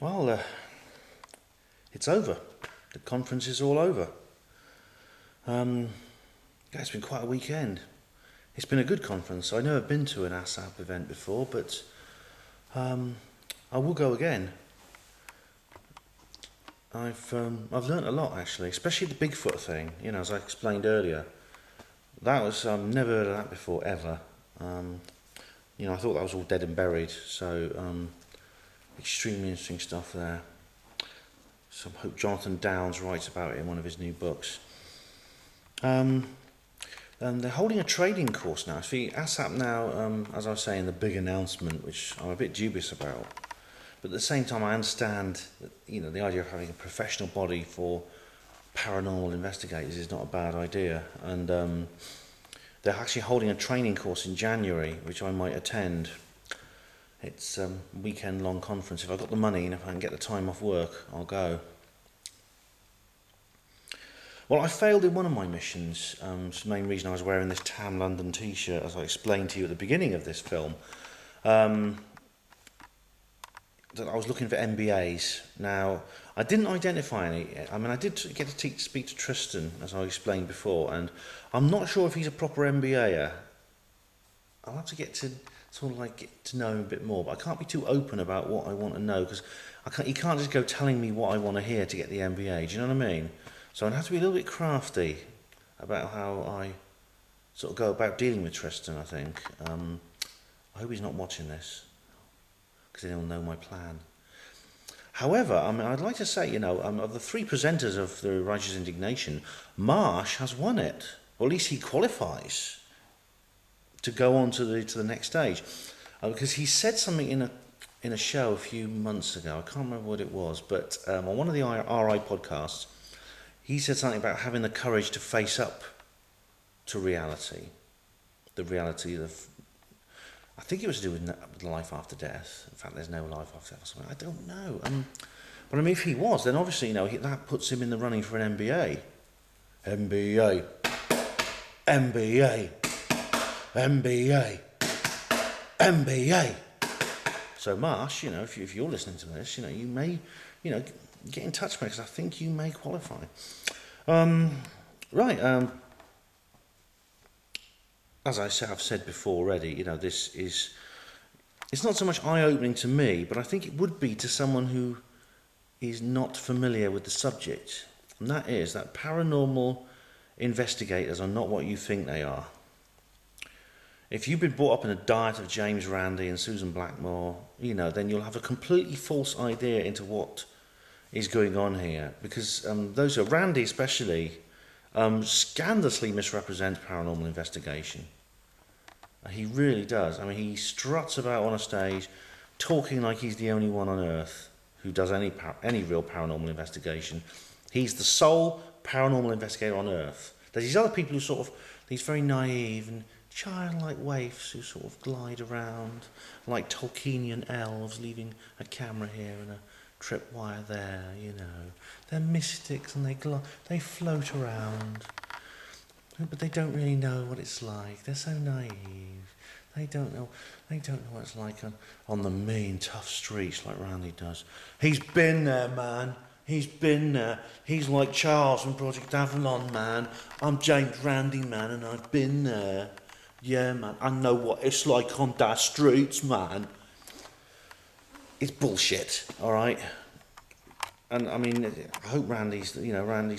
Well, it's over. The conference is all over. It's been quite a weekend. It's been a good conference. I've never been to an ASSAP event before, but I will go again. I've learnt a lot actually, especially the Bigfoot thing. You know, as I explained earlier, that was never heard of that before ever. I thought that was all dead and buried. So extremely interesting stuff there. So I hope Jonathan Downes writes about it in one of his new books. And they're holding a trading course now. See, ASSAP now, as I was saying, the big announcement, which I'm a bit dubious about. But at the same time, I understand that, the idea of having a professional body for paranormal investigators is not a bad idea. And they're actually holding a training course in January, which I might attend. It's a weekend-long conference. If I've got the money and if I can get the time off work, I'll go. Well, I failed in one of my missions. It's the main reason I was wearing this Tam London t-shirt, as I explained to you at the beginning of this film. That I was looking for MBAs. Now, I didn't identify any. I did get to speak to Tristan, as I explained before, and I'm not sure if he's a proper MBAer. I'll have to get to get to know him a bit more, but I can't be too open about what I want to know, because he can't just go telling me what I want to hear to get the MBA. Do you know what I mean? So I'd have to be a little bit crafty about how I sort of go about dealing with Tristan, I think. I hope he's not watching this, because then he'll know my plan. However, I'd like to say, of the three presenters of the Righteous Indignation, Marsh has won it, or at least he qualifies to go on to the next stage, because he said something in a show a few months ago. I can't remember what it was, but on one of the RI podcasts, he said something about having the courage to face up to reality, the reality of. I think it was to do with life after death. In fact, there's no life after death or something. I don't know. But if he was, then obviously, that puts him in the running for an MBA. MBA. MBA. MBA. MBA. So Marsh, if you're listening to this, you may, get in touch with me, because I think you may qualify. Right. As I've said before already, it's not so much eye-opening to me, but I think it would be to someone who is not familiar with the subject. And that is that paranormal investigators are not what you think they are. If you've been brought up in a diet of James Randi and Susan Blackmore, then you'll have a completely false idea into what is going on here. Because those are, Randi especially, scandalously misrepresents paranormal investigation. He really does. He struts about on a stage talking like he's the only one on earth who does any real paranormal investigation. He's the sole paranormal investigator on earth. There's these other people who these very naive and childlike waifs who sort of glide around like Tolkienian elves, leaving a camera here and a tripwire there, They're mystics and they float around. But they don't really know what it's like. They're so naive. They don't know what it's like on the mean, tough streets like Randy does. He's been there, man. He's been there. He's like Charles from Project Avalon, man. I'm James Randi, man, and I've been there. Yeah, man. I know what it's like on that streets, man. It's bullshit, all right? And I hope Randy's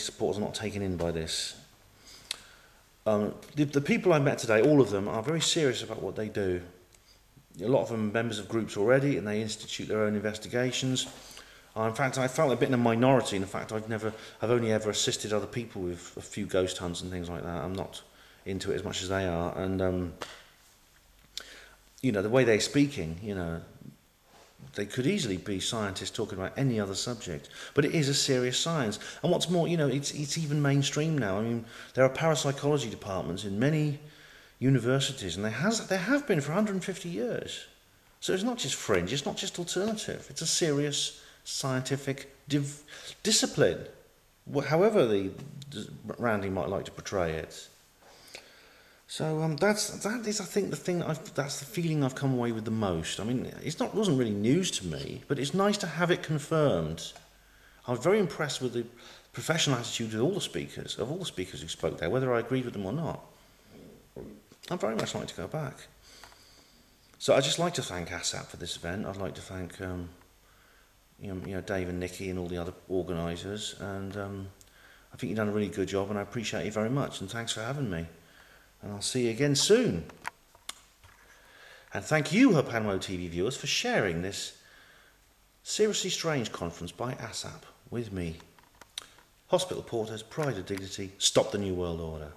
supporters are not taken in by this. The people I met today, all of them, are very serious about what they do. A lot of them are members of groups already, and they institute their own investigations. In fact, I felt a bit in a minority in the fact I've only ever assisted other people with a few ghost hunts and things like that. I'm not into it as much as they are, and the way they're speaking, they could easily be scientists talking about any other subject, but it is a serious science. And what's more, it's even mainstream now. There are parapsychology departments in many universities, and there have been for 150 years. So it's not just fringe, it's not just alternative. It's a serious scientific discipline, however Randy might like to portray it. So that is, I think, the thing that's the feeling I've come away with the most. I mean, wasn't really news to me, but it's nice to have it confirmed. I was very impressed with the professional attitude of all the speakers, who spoke there, whether I agreed with them or not. I'd very much like to go back. So I'd just like to thank ASSAP for this event. I'd like to thank Dave and Nikki and all the other organisers, and I think you've done a really good job, and I appreciate you very much. And thanks for having me. And I'll see you again soon. And thank you, Herpanmo TV viewers, for sharing this seriously strange conference by ASSAP with me. Hospital Porters, Pride of Dignity, Stop the New World Order.